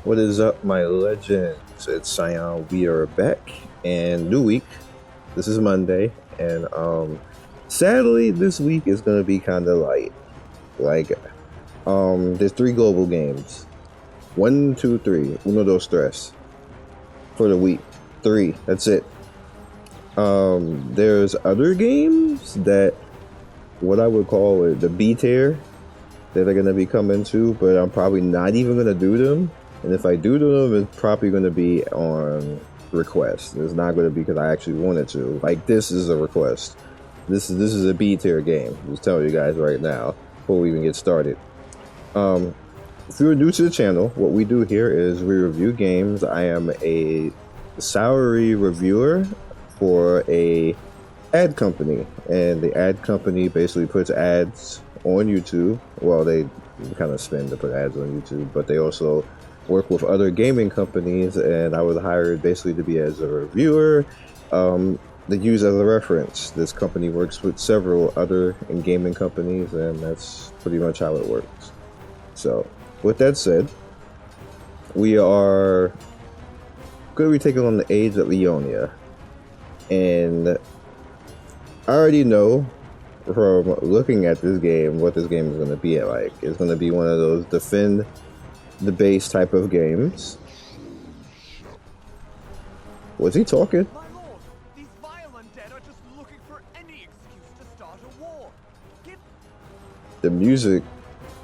What is up, my legends? It's Sion. We are back, and new week. This is Monday, and sadly, this week is gonna be kind of light. There's 3 global games. 1, 2, 3. Uno, dos, tres. For the week. 3. That's it. There's other games that, what I would call it, the B tier, that are gonna be coming to, but I'm probably not even gonna do them. And if I do them, it's probably going to be on request. It's not going to be because I actually wanted to. Like, this is a request. This is a B tier game. I'm just telling you guys right now before we even get started. If you're new to the channel, what we do here is we review games. I am a salary reviewer for a ad company, and the ad company basically puts ads on YouTube. Well, they kind of spend to put ads on YouTube, but they also work with other gaming companies, and I was hired basically to be as a reviewer, to use as a reference. This company works with several other gaming companies, and that's pretty much how it works. So, with that said, we are going to be taking on the Age of Leonia, and I already know from looking at this game what this game is going to be like. It's going to be one of those defend the base type of games. Was he talking? My lord, these vile undead are just looking for any excuse to start a war. The music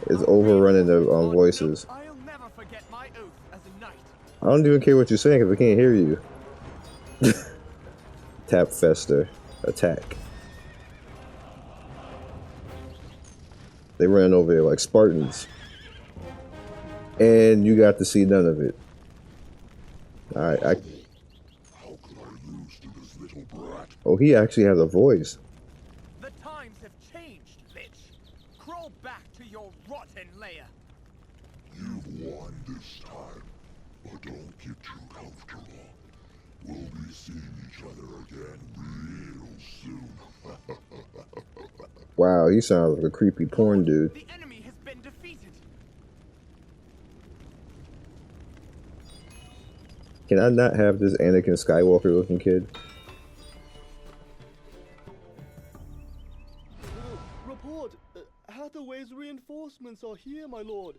is overrunning the voices. I'll never forget my oath as a knight. I don't even care what you're saying because I can't hear you. Tap Fester. Attack. They ran over there like Spartans. And you got to see none of it. Alright, How could I lose to this little brat? Oh, he actually has a voice. The times have changed, Lich. Crawl back to your rotten lair. You've won this time, but don't get too comfortable. We'll be seeing each other again real soon. Wow, he sounds like a creepy porn dude. The enemy has been defeated. Can I not have this Anakin Skywalker looking kid? Report! Hathaway's reinforcements are here, my lord.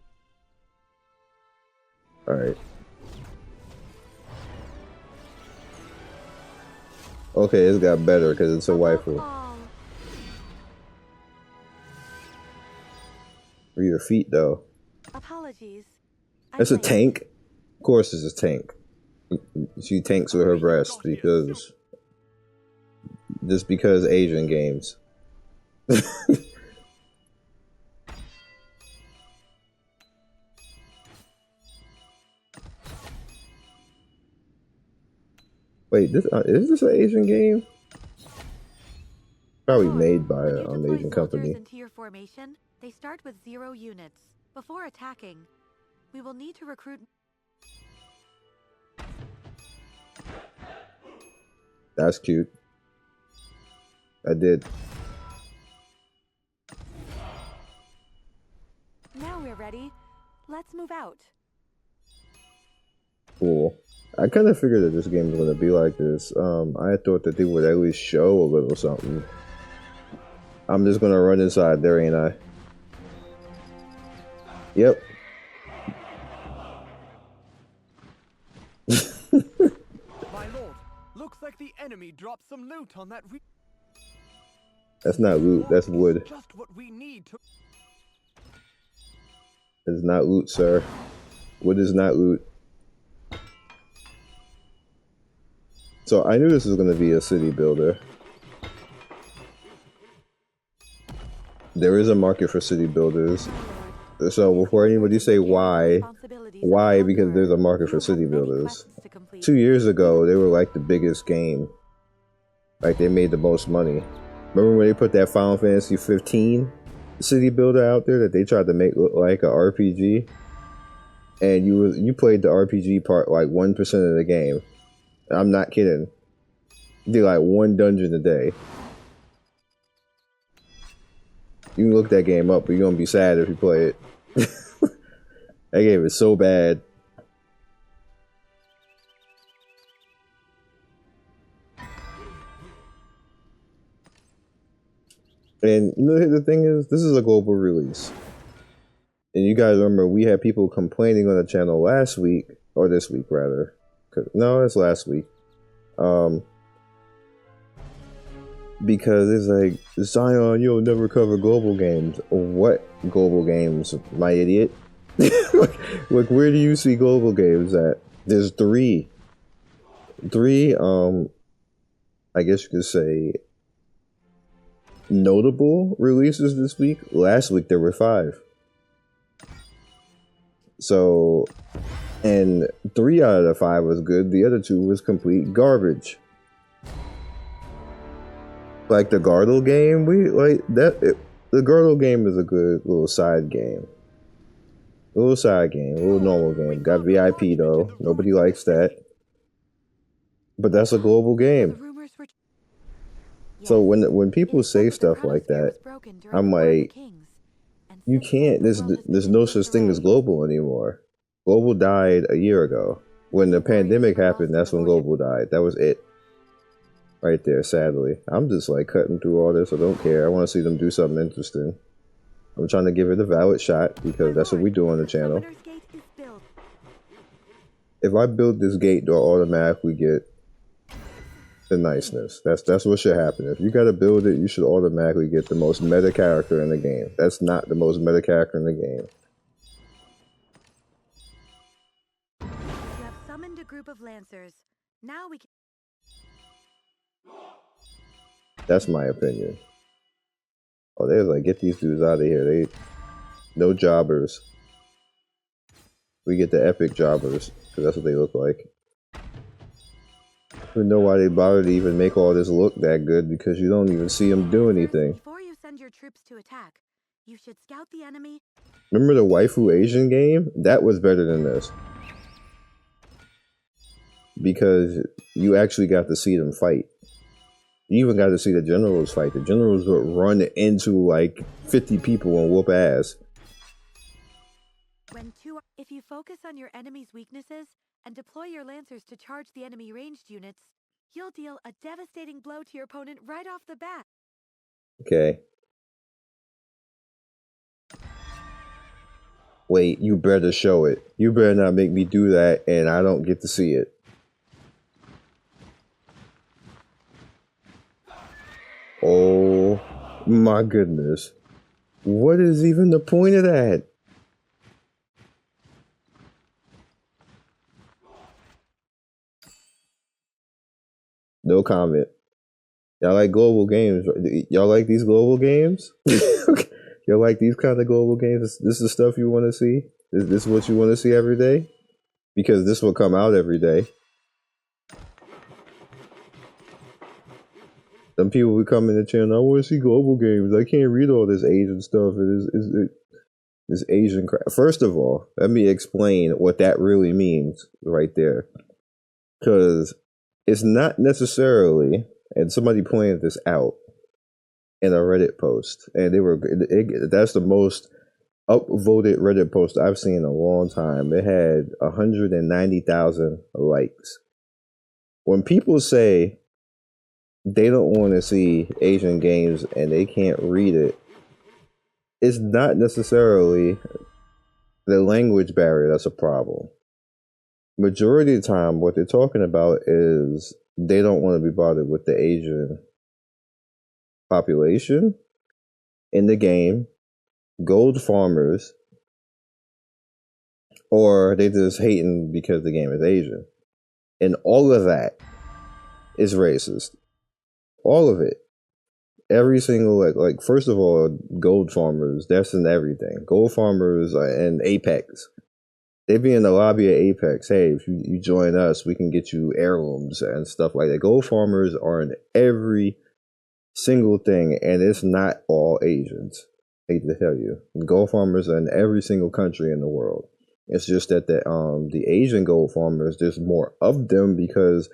Alright. Okay, it's got better because it's a rifle. For your feet, though. Apologies. It's a tank. Of course, it's a tank. She tanks with her breast because just because Asian games. Wait, is this an Asian game? Probably made by an Asian company. Into your formation, they start with 0 units. Before attacking, we will need to recruit. That's cute. I did. Now we're ready. Let's move out. Cool. I kind of figured that this game was going to be like this. I thought that they would at least show a little something. I'm just going to run inside there, ain't I? Yep. My lord, looks like the enemy dropped some loot on that. That's not loot, that's wood. Just what we need to. It's not loot, sir. Wood is not loot. So I knew this was going to be a city builder. There is a market for city builders. So before anybody say why, because there's a market for city builders. 2 years ago, they were like the biggest game. Like, they made the most money. Remember when they put that Final Fantasy 15 city builder out there that they tried to make look like a RPG? And you played the RPG part like 1% of the game. I'm not kidding. Do like one dungeon a day. You can look that game up, but you're gonna be sad if you play it. That game is so bad. And you know, the thing is, this is a global release. And you guys remember, we had people complaining on the channel last week, or this week rather. No, it's last week. Because it's like, Zion, you'll never cover global games. What global games, my idiot? Like, where do you see global games at? There's three, I guess you could say, notable releases this week. Last week there were 5. So, and 3 out of the 5 was good. The other 2 was complete garbage. Like the Gartle game, the Gartle game is a good little side game. A little normal game. Got VIP though. Nobody likes that. But that's a global game. So when people say stuff like that, I'm like, you can't. There's no such thing as global anymore. Global died a year ago. When the pandemic happened, that's when global died. That was it. Right there, sadly. I'm just like cutting through all this. I don't care. I want to see them do something interesting. I'm trying to give it a valid shot because that's what we do on the channel. If I build this gate, do I automatically get the niceness? That's what should happen. If you gotta build it, you should automatically get the most meta character in the game. That's not the most meta character in the game. You have summoned a group of lancers. Now we can. That's my opinion. Oh, they're like, get these dudes out of here. No jobbers. We get the epic jobbers, because that's what they look like. I don't know why they bother to even make all this look that good, because you don't even see them do anything. Before you send your troops to attack, you should scout the enemy. Remember the waifu Asian game? That was better than this. Because you actually got to see them fight. You even got to see the generals fight. The generals would run into like 50 people and whoop ass. If you focus on your enemy's weaknesses and deploy your lancers to charge the enemy ranged units, you'll deal a devastating blow to your opponent right off the bat. Okay. Wait, you better show it. You better not make me do that and I don't get to see it. Oh my goodness. What is even the point of that? No comment. Y'all like global games? Y'all like these global games? Y'all like these kind of global games? This is stuff you want to see? Is this what you want to see every day? Because this will come out every day. Some people will come in the channel, I want to see global games. I can't read all this Asian stuff. This Asian crap. First of all, let me explain what that really means right there. Because it's not necessarily, and somebody pointed this out in a Reddit post, and that's the most upvoted Reddit post I've seen in a long time. It had 190,000 likes. When people say they don't want to see Asian games and they can't read it, it's not necessarily the language barrier that's a problem. Majority of the time, what they're talking about is they don't want to be bothered with the Asian population in the game, gold farmers, or they just hating because the game is Asian. And all of that is racist. All of it. Every single, like first of all, gold farmers, that's in everything. Gold farmers and Apex. They be in the lobby of Apex. Hey, if you join us, we can get you heirlooms and stuff like that. Gold farmers are in every single thing, and it's not all Asians. I hate to tell you. Gold farmers are in every single country in the world. It's just that the Asian gold farmers, there's more of them because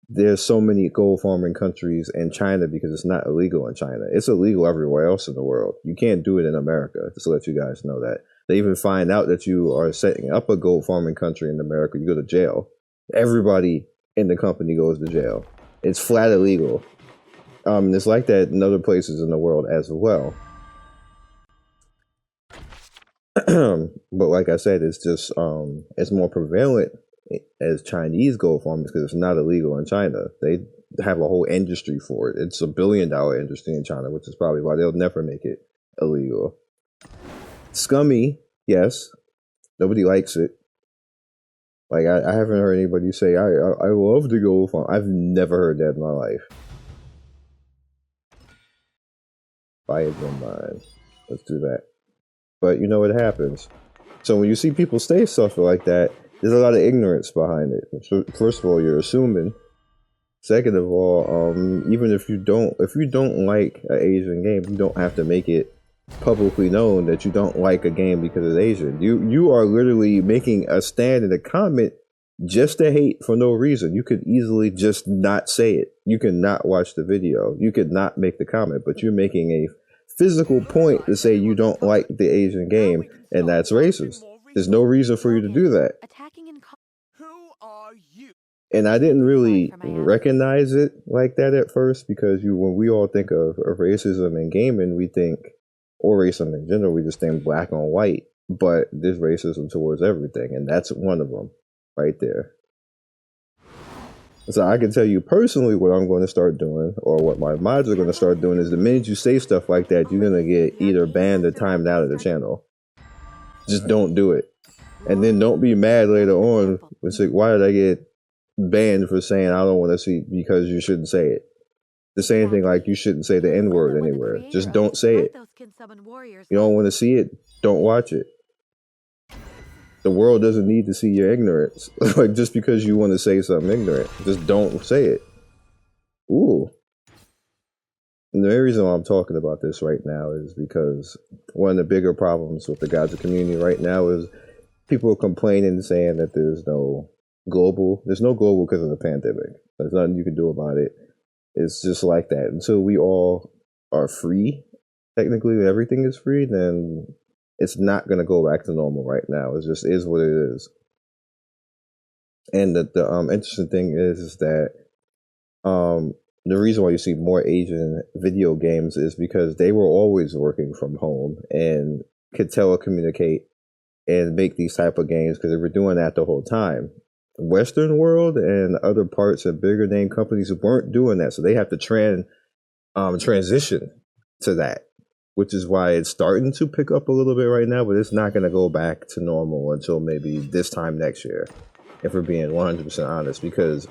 there's so many gold farming countries in China because it's not illegal in China. It's illegal everywhere else in the world. You can't do it in America, just to let you guys know that. They even find out that you are setting up a gold farming country in America, you go to jail. Everybody in the company goes to jail. It's flat illegal. It's like that in other places in the world as well. But like I said, it's just it's more prevalent as Chinese gold farmers because it's not illegal in China. They have a whole industry for it. It's $1 billion industry in China, which is probably why they'll never make it illegal. Scummy, yes. Nobody likes it. Like I haven't heard anybody say I love the gold farm. I've never heard that in my life. Fire don't mind. Let's do that. But you know what happens. So when you see people say stuff like that, there's a lot of ignorance behind it. So first of all, you're assuming. Second of all, even if you don't like an Asian game, you don't have to make it publicly known that you don't like a game because it's Asian. You are literally making a stand in a comment just to hate for no reason. You could easily just not say it. You could not watch the video. You could not make the comment, but you're making a physical point to say you don't like the Asian game, and that's racist. There's no reason for you to do that. Who are you? And I didn't really recognize it like that at first because when we all think of racism in gaming, we think, or racism in general, we just think black on white. But there's racism towards everything, and that's one of them right there. So I can tell you personally what I'm going to start doing, or what my mods are going to start doing, is the minute you say stuff like that, you're going to get either banned or timed out of the channel. Just don't do it. And then don't be mad later on. It's like, why did I get banned for saying I don't want to see, because you shouldn't say it. The same thing like you shouldn't say the N-word anywhere. Just don't say it. You don't want to see it, don't watch it. The world doesn't need to see your ignorance. Like, just because you want to say something ignorant, just don't say it. Ooh. And the main reason why I'm talking about this right now is because one of the bigger problems with the Gaza community right now is people are complaining, saying that there's no global because of the pandemic. There's nothing you can do about it. It's just like that. Until we all are free, technically everything is free, then it's not going to go back to normal right now. It just is what it is. And the interesting thing is that the reason why you see more Asian video games is because they were always working from home and could telecommunicate and make these type of games because they were doing that the whole time. Western world and other parts of bigger name companies weren't doing that, so they have to transition to that, which is why it's starting to pick up a little bit right now, but it's not going to go back to normal until maybe this time next year, if we're being 100% honest, because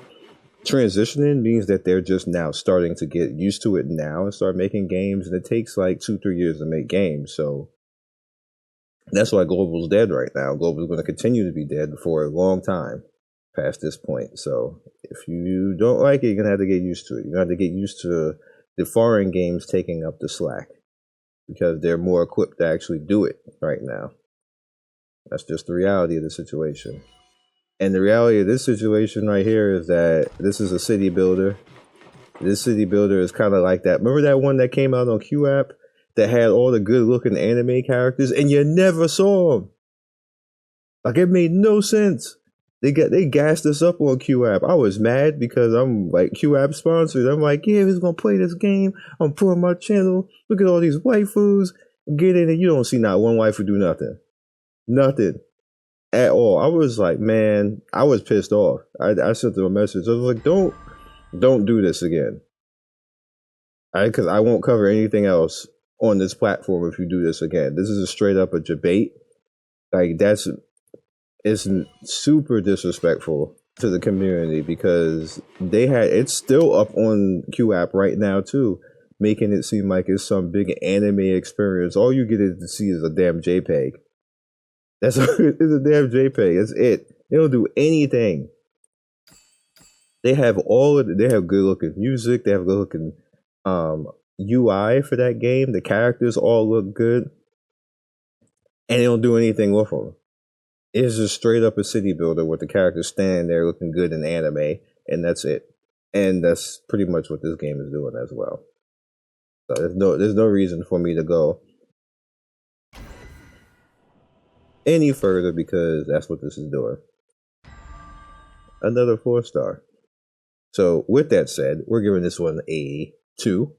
transitioning means that they're just now starting to get used to it now and start making games, and it takes like 2-3 years to make games. So that's why Global's dead right now. Global's going to continue to be dead for a long time past this point. So if you don't like it, you're going to have to get used to it. You're going to have to get used to the foreign games taking up the slack because they're more equipped to actually do it right now. That's just the reality of the situation. And the reality of this situation right here is that this is a city builder. This city builder is kind of like that. Remember that one that came out on QApp that had all the good looking anime characters and you never saw them? Like, it made no sense. They gassed us up on QApp. I was mad because I'm like QApp sponsored. I'm like, yeah, we're gonna play this game. I'm putting my channel. Look at all these waifus. Get in and you don't see not one waifu do nothing. Nothing. At all. I was like, man, I was pissed off. I sent them a message. I was like, don't do this again. Because I won't cover anything else on this platform if you do this again. This is a straight up a debate. Like, it's super disrespectful to the community because it's still up on QApp right now too, making it seem like it's some big anime experience. All you get to see is a damn JPEG. It's a damn JPEG. That's it. They don't do anything. They have they have good looking music. They have good looking UI for that game. The characters all look good, and they don't do anything with them. It's just straight up a city builder with the characters standing there looking good in anime, and that's it. And that's pretty much what this game is doing as well. So there's no reason for me to go any further because that's what this is doing. Another 4-star. So with that said, we're giving this one a 2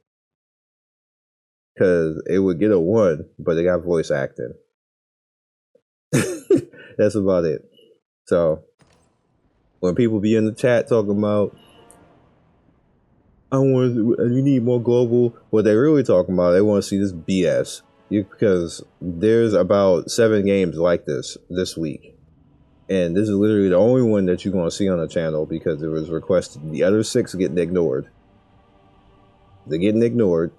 because it would get a 1, but it got voice acting. That's about it. So when people be in the chat talking about, you need more global, what they're really talking about, they want to see this BS. Because there's about 7 games like this week. And this is literally the only one that you're going to see on the channel because it was requested. The other 6 are getting ignored. They're getting ignored.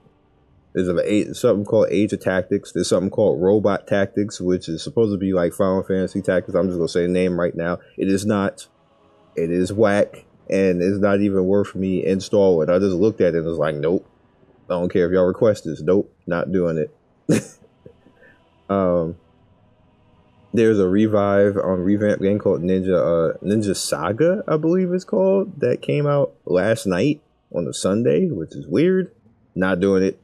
There's something called Age of Tactics. There's something called Robot Tactics, which is supposed to be like Final Fantasy Tactics. I'm just going to say the name right now. It is not. It is whack. And it's not even worth me installing. I just looked at it and was like, nope. I don't care if y'all request this. Nope. Not doing it. There's a revamp game called Ninja Saga, I believe it's called, that came out last night on a Sunday, which is weird. Not doing it.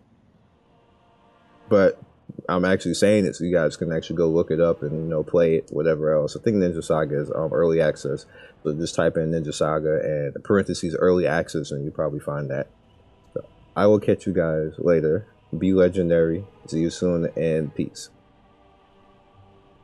But I'm actually saying it so you guys can actually go look it up and, you know, play it, whatever else. I think Ninja Saga is early access. So just type in Ninja Saga and parentheses early access and you probably find that. So I will catch you guys later. Be legendary. See you soon and peace.